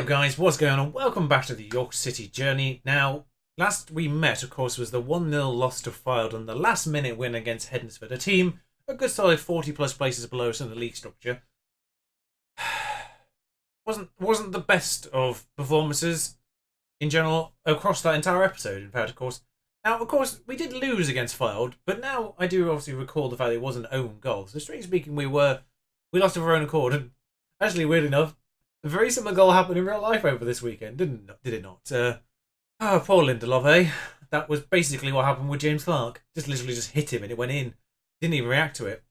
up guys, what's going on? Welcome back to the York City journey. Now, last we met, of course, was the 1-0 loss to Fylde and the last minute win against Hednesford, a team a good solid 40 plus places below us in the league structure. Wasn't the best of performances in general across that entire episode, in fact, of course. Now, of course, we did lose against Fylde, but now I do obviously recall the fact that it was an own goal. So, strictly speaking, we lost of our own accord, and actually, weird enough, a very similar goal happened in real life over this weekend, did it not? Poor Lindelof, eh? That was basically what happened with James Clark. Just literally just hit him and it went in. Didn't even react to it.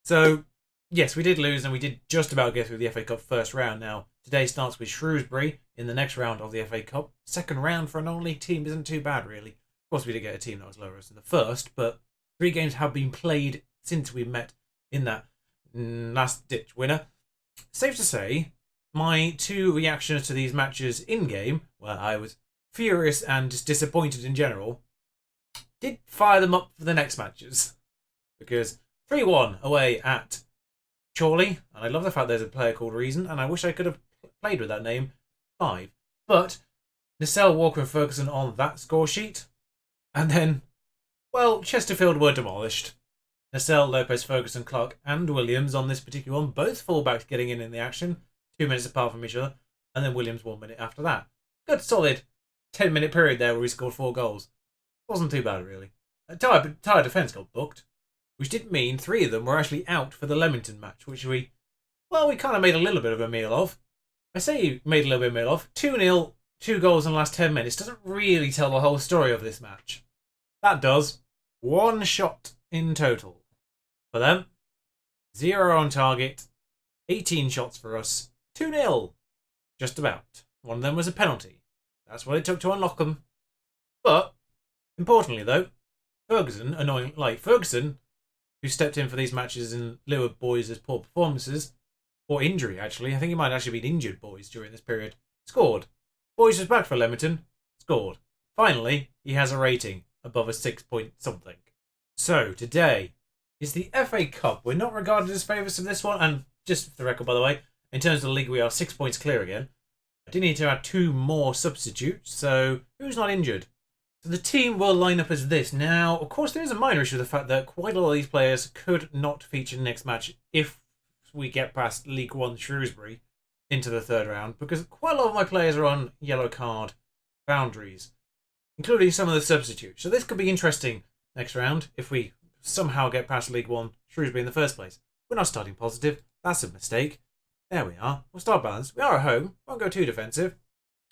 So, yes, we did lose and we did just about get through the FA Cup first round. Now, today starts with Shrewsbury in the next round of the FA Cup. Second round for a non-league team isn't too bad, really. Of course, we did get a team that was lower than the first, but 3 games have been played since we met in that last-ditch winner. Safe to say, my 2 reactions to these matches in-game, where I was furious and just disappointed in general, did fire them up for the next matches. Because 3-1 away at Chorley, and I love the fact there's a player called Reason, and I wish I could have played with that name 5. But Nacelle, Walker and Ferguson on that score sheet. And then, well, Chesterfield were demolished. Nacelle, Lopez, Ferguson, Clark and Williams on this particular one, both fullbacks getting in the action. 2 minutes apart from each other, and then Williams 1 minute after that. Good solid 10-minute period there where he scored 4 goals. Wasn't too bad, really. Entire defence got booked, which did mean 3 of them were actually out for the Leamington match, which we kind of made a little bit of a meal of. I say made a little bit of a meal of. 2-0, 2 goals in the last 10 minutes doesn't really tell the whole story of this match. That does. 1 shot in total for them. 0 on target. 18 shots for us. 2-0. Just about. One of them was a penalty. That's what it took to unlock them. But, importantly though, Ferguson, Ferguson, who stepped in for these matches in lieu of Boys' poor performances, or injury actually, I think he might actually been injured, Boys, during this period, scored. Boys was back for Leamington, scored. Finally, he has a rating above a 6 point something. So, today is the FA Cup. We're not regarded as favourites of this one, and just for the record, by the way, in terms of the league, we are 6 points clear again. I do need to add 2 more substitutes, so who's not injured? So the team will line up as this. Now, of course, there is a minor issue with the fact that quite a lot of these players could not feature in the next match if we get past League 1 Shrewsbury into the 3rd round, because quite a lot of my players are on yellow card boundaries, including some of the substitutes. So this could be interesting next round if we somehow get past League 1 Shrewsbury in the first place. We're not starting positive. That's a mistake. There we are. We'll start balanced. We are at home. Won't go too defensive.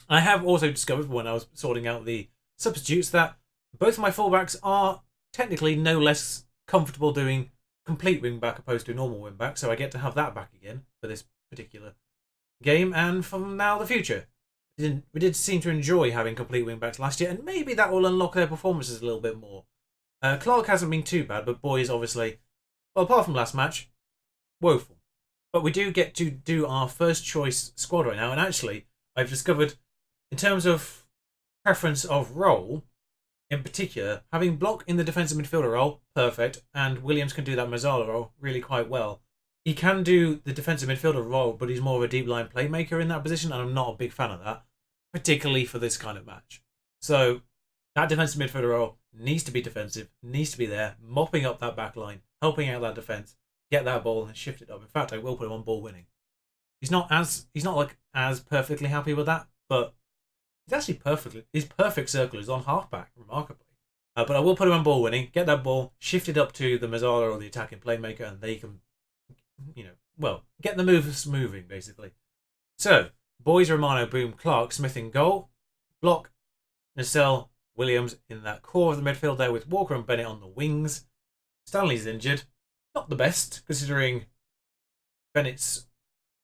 I have also discovered when I was sorting out the substitutes that both my fullbacks are technically no less comfortable doing complete wing back opposed to normal wing back, so I get to have that back again for this particular game and from now the future. We did seem to enjoy having complete wing backs last year, and maybe that will unlock their performances a little bit more. Clark hasn't been too bad, but Boys obviously, well, apart from last match, woeful. But we do get to do our first choice squad right now. And actually, I've discovered, in terms of preference of role, in particular, having Block in the defensive midfielder role, perfect. And Williams can do that Mazzala role really quite well. He can do the defensive midfielder role, but he's more of a deep line playmaker in that position. And I'm not a big fan of that, particularly for this kind of match. So that defensive midfielder role needs to be defensive, needs to be there, mopping up that back line, helping out that defence. Get that ball and shift it up. In fact, I will put him on ball winning. He's not as perfectly happy with that, but he's actually perfectly. His perfect circle is on halfback, remarkably. But I will put him on ball winning. Get that ball shifted up to the Mazzala or the attacking playmaker, and they can, get the moves moving basically. So Boys, Romano, Boom, Clark, Smith in goal, Block, Nacelle, Williams in that core of the midfield there with Walker and Bennett on the wings. Stanley's injured. Not the best, considering Bennett's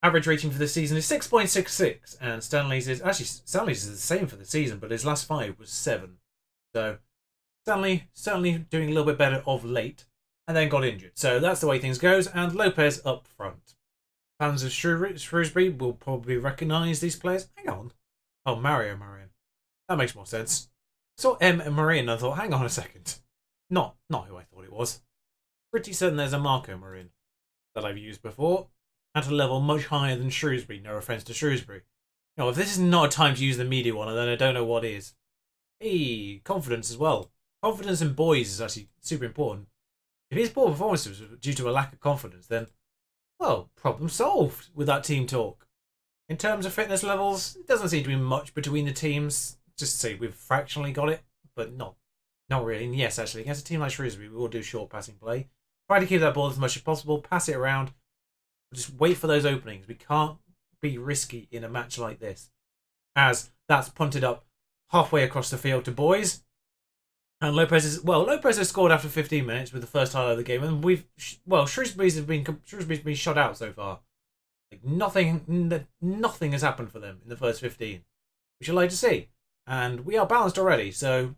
average rating for the season is 6.66, and Stanley's is the same for the season, but his last 5 was 7. So Stanley certainly doing a little bit better of late, and then got injured. So that's the way things goes, and Lopez up front. Fans of Shrewsbury will probably recognise these players. Hang on. Oh, Marion. That makes more sense. I saw M and Marie and I thought, hang on a second. Not who I thought it was. Pretty certain there's a Marco Marin that I've used before at a level much higher than Shrewsbury. No offence to Shrewsbury. You know, if this is not a time to use the media one, then I don't know what is. Hey, confidence as well. Confidence in boys is actually super important. If his poor performance was due to a lack of confidence, then, well, problem solved with that team talk. In terms of fitness levels, it doesn't seem to be much between the teams. Just to say we've fractionally got it, but not really. And yes, actually, against a team like Shrewsbury, we will do short passing play. Try to keep that ball as much as possible, pass it around. Just wait for those openings. We can't be risky in a match like this, as that's punted up halfway across the field to boys. And Lopez has scored after 15 minutes with the first highlight of the game, and Shrewsbury's been shut out so far. Like nothing has happened for them in the first 15, which I'd like to see. And we are balanced already, so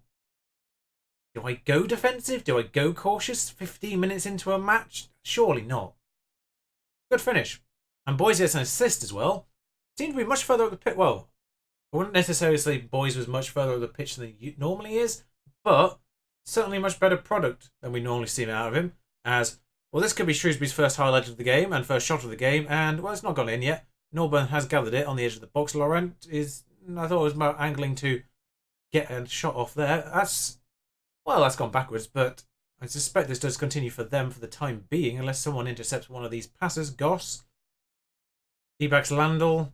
do I go defensive? Do I go cautious 15 minutes into a match? Surely not. Good finish. And Boys gets an assist as well. Seemed to be much further up the pitch. Well, I wouldn't necessarily say Boys was much further up the pitch than he normally is, but certainly a much better product than we normally see out of him. As, well, this could be Shrewsbury's first highlight of the game and first shot of the game, and, well, it's not gone in yet. Norburn has gathered it on the edge of the box. Laurent I thought it was about angling to get a shot off there. That's gone backwards, but I suspect this does continue for them for the time being, unless someone intercepts one of these passes. Goss. D-backs Landl.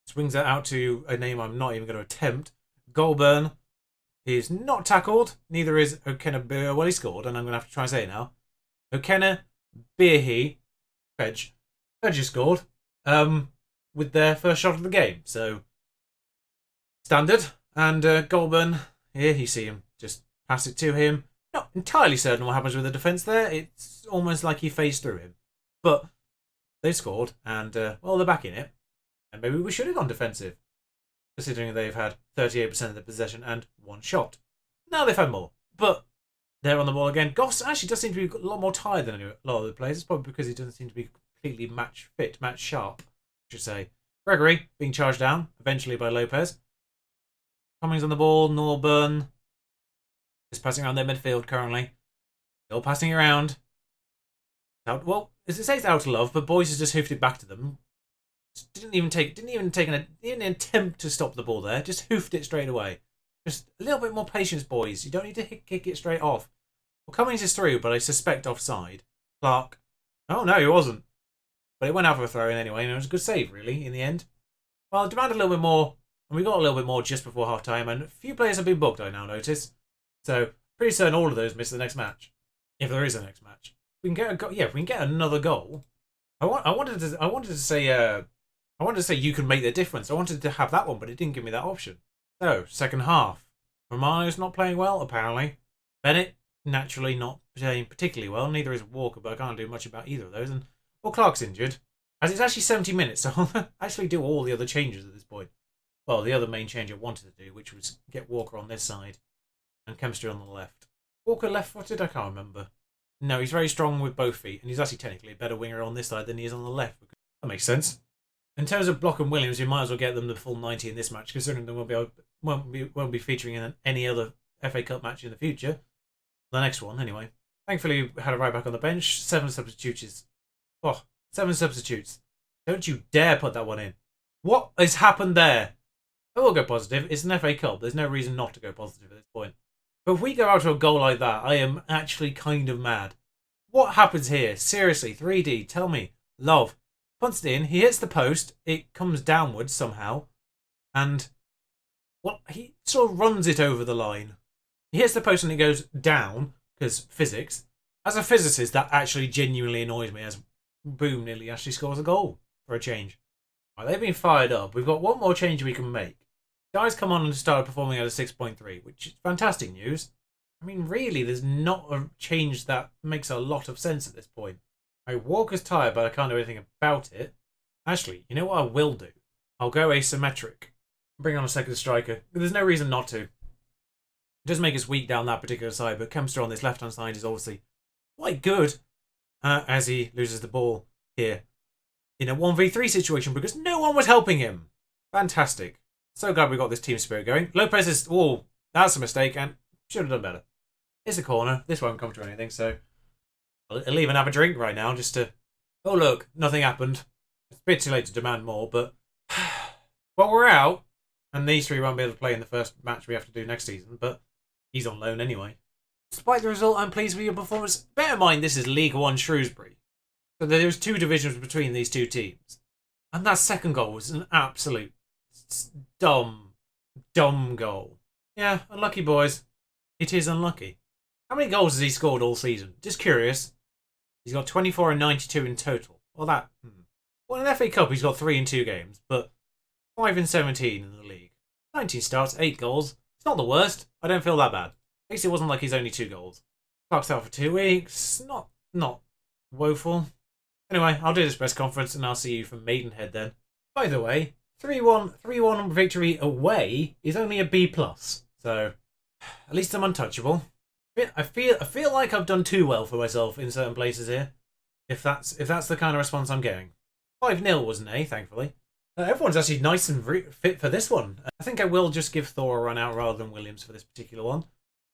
Swings that out to a name I'm not even going to attempt. Goulburn. He's not tackled. Neither is Okena Beer. Well, he scored, and I'm going to have to try and say it now. Okena Beerhe. Fedge has scored. With their first shot of the game. So, standard. And Goulburn, here you see him. Just pass it to him. Not entirely certain what happens with the defence there. It's almost like he phased through him. But they've scored, and, well, they're back in it. And maybe we should have gone defensive, considering they've had 38% of the possession and one shot. Now they've had more. But they're on the ball again. Goss actually does seem to be a lot more tired than a lot of the players. It's probably because he doesn't seem to be completely match fit, match sharp, I should say. Gregory being charged down, eventually by Lopez. Cummings on the ball, Norburn. Just passing around their midfield currently. Still passing around. Well, as it says out of love, but Boys has just hoofed it back to them. Didn't even attempt to stop the ball there. Just hoofed it straight away. Just a little bit more patience, boys. You don't need to kick it straight off. Well, Cummings is through, but I suspect offside. Clark. Oh, no, he wasn't. But it went out for a throw-in anyway, and it was a good save, really, in the end. Well, demand a little bit more, and we got a little bit more just before half-time, and a few players have been booked, I now notice. So, pretty certain all of those miss the next match. If there is a next match. If we can get another goal. I wanted to say you can make the difference. I wanted to have that one, but it didn't give me that option. So, second half. Romano's not playing well, apparently. Bennett, naturally not playing particularly well. Neither is Walker, but I can't do much about either of those. And, well, Clark's injured. As it's actually 70 minutes, so I'll actually do all the other changes at this point. Well, the other main change I wanted to do, which was get Walker on this side and Chemistry on the left. Walker left-footed? I can't remember. No, he's very strong with both feet, and he's actually technically a better winger on this side than he is on the left. That makes sense. In terms of Block and Williams, we might as well get them the full 90 in this match, considering they won't be featuring in any other FA Cup match in the future. The next one, anyway. Thankfully, we had a right back on the bench. 7 substitutes. Oh, 7 substitutes. Don't you dare put that one in. What has happened there? I will go positive. It's an FA Cup. There's no reason not to go positive at this point. But if we go out to a goal like that, I am actually kind of mad. What happens here? Seriously, 3D, tell me. Love. Punts it in, he hits the post, it comes downwards somehow, and, well, he sort of runs it over the line. He hits the post and it goes down, because physics. As a physicist, that actually genuinely annoys me, as Boom nearly actually scores a goal, for a change. Right, they've been fired up. We've got one more change we can make. Guys come on and started performing at a 6.3, which is fantastic news. I mean, really, there's not a change that makes a lot of sense at this point. Walker's tired, but I can't do anything about it. Actually, you know what I will do? I'll go asymmetric. Bring on a second striker. There's no reason not to. It does make us weak down that particular side, but Kempster on this left-hand side is obviously quite good as he loses the ball here in a 1v3 situation because no one was helping him. Fantastic. So glad we got this team spirit going. Lopez is... Oh, that's a mistake and should have done better. It's a corner. This won't come to anything, so... I'll even have a drink right now just to... Oh, look, nothing happened. It's a bit too late to demand more, but... Well, we're out, and these three won't be able to play in the first match we have to do next season, but he's on loan anyway. Despite the result, I'm pleased with your performance. Bear in mind, this is League One Shrewsbury. So there's two divisions between these two teams. And that second goal was an absolute dumb goal. Yeah, unlucky, boys. It is unlucky. How many goals has he scored all season? Just curious. He's got 24 and 92 in total. Well, that... Well, in the FA Cup, he's got 3 in 2 games, but 5 in 17 in the league. 19 starts, 8 goals. It's not the worst. I don't feel that bad. At least it wasn't like he's only 2 goals. Clark's out for 2 weeks. Not woeful. Anyway, I'll do this press conference and I'll see you from Maidenhead then. By the way, 3-1 victory away is only a B+. So, at least I'm untouchable. I feel like I've done too well for myself in certain places here. If that's the kind of response I'm getting. 5-0 was an A, thankfully. Everyone's actually nice and fit for this one. I think I will just give Thor a run out rather than Williams for this particular one.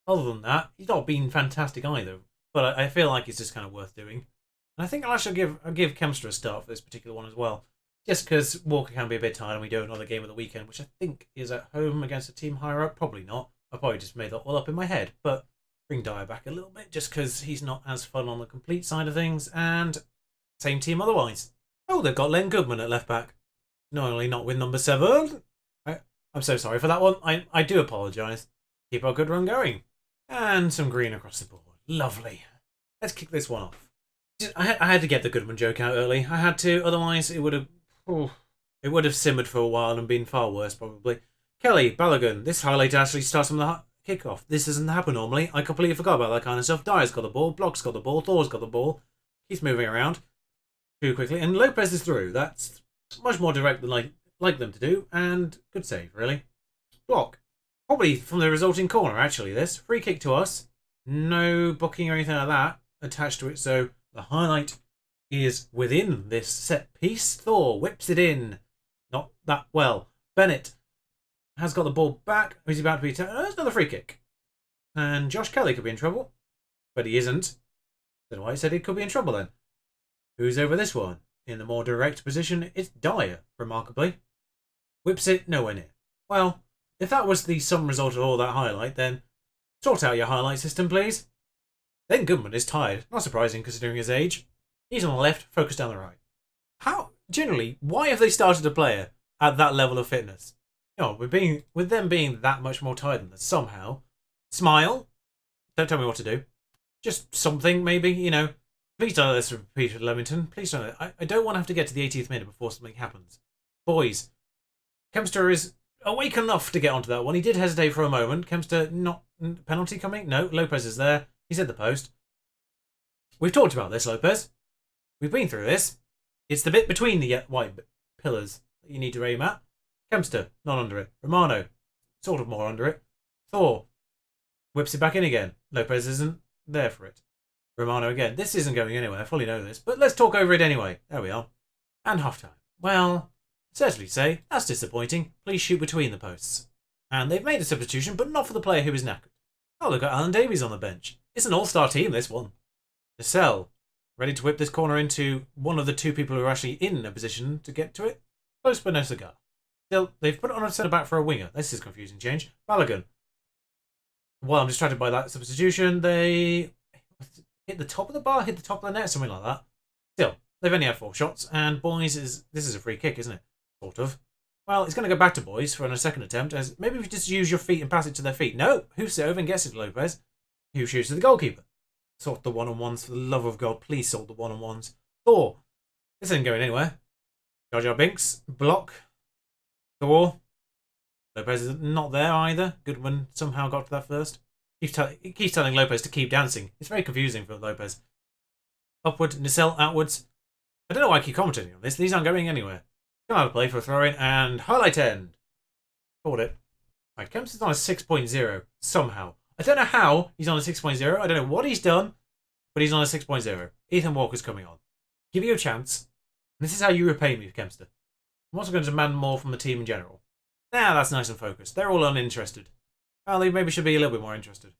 Other than that, he's not been fantastic either. But I feel like it's just kind of worth doing. And I think I'll give Kempster a start for this particular one as well. Just because Walker can be a bit tired and we do another game of the weekend, which I think is at home against a team higher up. Probably not. I probably just made that all up in my head. But bring Dyer back a little bit just because he's not as fun on the complete side of things. And same team otherwise. Oh, they've got Len Goodman at left back. Not only not with number 7. I'm so sorry for that one. I do apologise. Keep our good run going. And some green across the board. Lovely. Let's kick this one off. I had to get the Goodman joke out early. I had to, otherwise it would have simmered for a while and been far worse probably. Kelly, Balogun, this highlight actually starts from the kickoff. This doesn't happen normally. I completely forgot about that kind of stuff. Dyer's got the ball, Block's got the ball, Thor's got the ball. He's moving around too quickly, and Lopez is through. That's much more direct than like them to do, and good save, really. Block. Probably from the resulting corner, actually, this. Free kick to us. No booking or anything like that attached to it, so the highlight is within this set piece. Thor whips it in. Not that well. Bennett has got the ball back. He's about to be... There's another free kick. And Josh Kelly could be in trouble. But he isn't. Don't know why I said he could be in trouble then. Who's over this one? In the more direct position, it's Dyer, remarkably. Whips it nowhere near. Well, if that was the sum result of all that highlight, then sort out your highlight system, please. Then Goodman is tired. Not surprising considering his age. He's on the left, focused down the right. Generally, why have they started a player at that level of fitness? You know, with them being that much more tired than us, somehow. Smile. Don't tell me what to do. Just something, maybe, you know. Please don't let this repeat with Leamington. Please don't. I don't want to have to get to the 80th minute before something happens. Boys, Kempster is awake enough to get onto that one. He did hesitate for a moment. Kempster, not penalty coming? No, Lopez is there. He's at the post. We've talked about this, Lopez. We've been through this. It's the bit between the white pillars that you need to aim at. Kempster, not under it. Romano, sort of more under it. Thor whips it back in again. Lopez isn't there for it. Romano again. This isn't going anywhere. I fully know this. But let's talk over it anyway. There we are. And half-time. Well, certainly say, that's disappointing. Please shoot between the posts. And they've made a substitution, but not for the player who is knackered. Oh, they've got Alan Davies on the bench. It's an all-star team, this one. Nacelle, ready to whip this corner into one of the two people who are actually in a position to get to it. Close but no cigar. Still, they've put it on a centre-back for a winger. This is a confusing change. Balogun. While I'm distracted by that substitution, they hit the top of the bar, hit the top of the net, something like that. Still, they've only had 4 shots, and Boys this is a free kick, isn't it? Sort of. Well, it's going to go back to Boys for a second attempt, as maybe if you just use your feet and pass it to their feet. No, who's over and gets it to Lopez, who shoots to the goalkeeper. Sort the one-on-ones, for the love of God, please sort the one-on-ones. Thor, this isn't going anywhere. Jar Jar Binks, block. Thor. Lopez is not there either. Goodman somehow got to that first. He keeps telling Lopez to keep dancing. It's very confusing for Lopez. Upward, Nacelle, outwards. I don't know why I keep commenting on this. These aren't going anywhere. Come out of play for a throw-in and highlight end. Called it. Right, Kemp's is on a 6.0 somehow. I don't know how he's on a 6.0. I don't know what he's done, but he's on a 6.0. Ethan Walker's coming on. Give you a chance. And this is how you repay me, Kempster. I'm also going to demand more from the team in general. Now that's nice and focused. They're all uninterested. Well, they maybe should be a little bit more interested.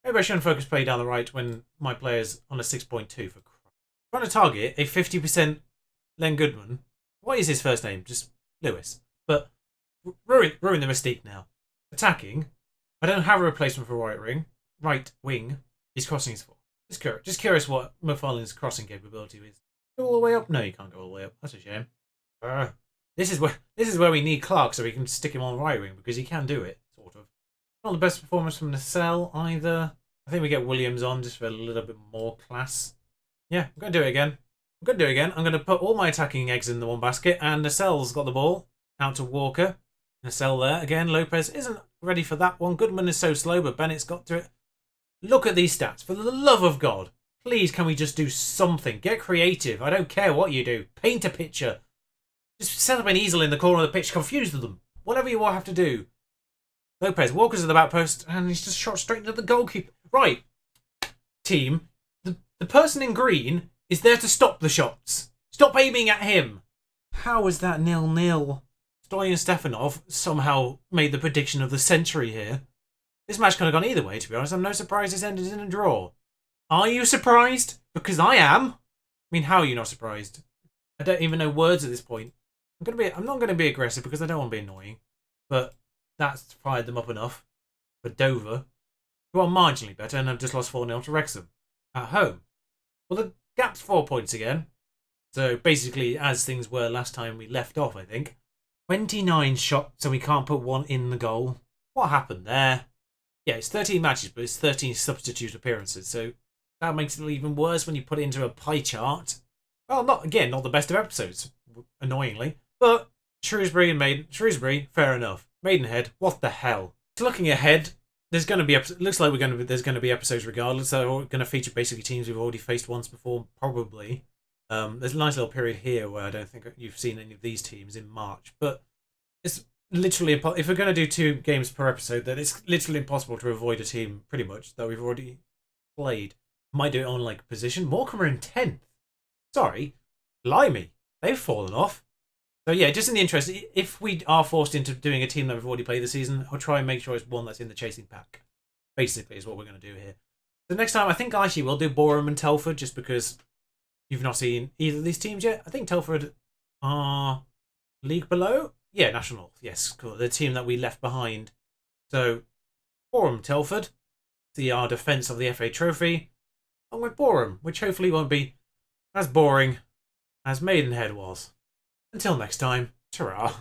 Maybe I shouldn't focus play down the right when my player's on a 6.2 for crap. Trying to target a 50% Len Goodman. What is his first name? Just Lewis. But ruin the mystique now. Attacking. I don't have a replacement for right wing. He's crossing his four. Just curious what McFarlane's crossing capability is. Go all the way up? No, you can't go all the way up. That's a shame. This is where we need Clark so we can stick him on right wing because he can do it, sort of. Not the best performance from Nacelle either. I think we get Williams on just for a little bit more class. Yeah, I'm going to do it again. I'm going to put all my attacking eggs in the one basket, and Nacelle's got the ball. Out to Walker. Nacelle there. Again, Lopez isn't ready for that one. Goodman is so slow, but Bennett's got to it. Look at these stats. For the love of God. Please, can we just do something? Get creative. I don't care what you do. Paint a picture. Just set up an easel in the corner of the pitch. Confuse them. Whatever you have to do. Lopez. Walker's at the back post, and he's just shot straight into the goalkeeper. Right. Team. The person in green is there to stop the shots. Stop aiming at him. How is that 0-0? Stoyan Stefanov somehow made the prediction of the century here. This match could have gone either way, to be honest. I'm no surprised this ended in a draw. Are you surprised? Because I am. I mean, how are you not surprised? I don't even know words at this point. I'm not going to be aggressive because I don't want to be annoying. But that's fired them up enough. For Dover, who are marginally better and have just lost 4-0 to Wrexham. At home. Well, the gap's 4 points again. So basically, as things were last time we left off, I think. 29 shots, so we can't put one in the goal. What happened there? Yeah, it's 13 matches, but it's 13 substitute appearances, so that makes it even worse when you put it into a pie chart. Well, not the best of episodes, annoyingly. But Shrewsbury, fair enough. Maidenhead, what the hell? Looking ahead, there's going to be looks like there's going to be episodes regardless. So we're going to feature basically teams we've already faced once before, probably. There's a nice little period here where I don't think you've seen any of these teams in March, but it's literally if we're going to do 2 games per episode, then it's literally impossible to avoid a team pretty much that we've already played. Might do it on like position. Morecambe are in 10th. Sorry, blimey, they've fallen off. So yeah, just in the interest, if we are forced into doing a team that we've already played this season, I'll try and make sure it's one that's in the chasing pack. Basically, is what we're going to do here. The next time, I think actually we'll do Boreham and Telford, just because you've not seen either of these teams yet. I think Telford are league below. Yeah, National North. Yes, cool. The team that we left behind. So, Boreham, Telford. See our defence of the FA Trophy. And with Boreham, which hopefully won't be as boring as Maidenhead was. Until next time, ta-ra.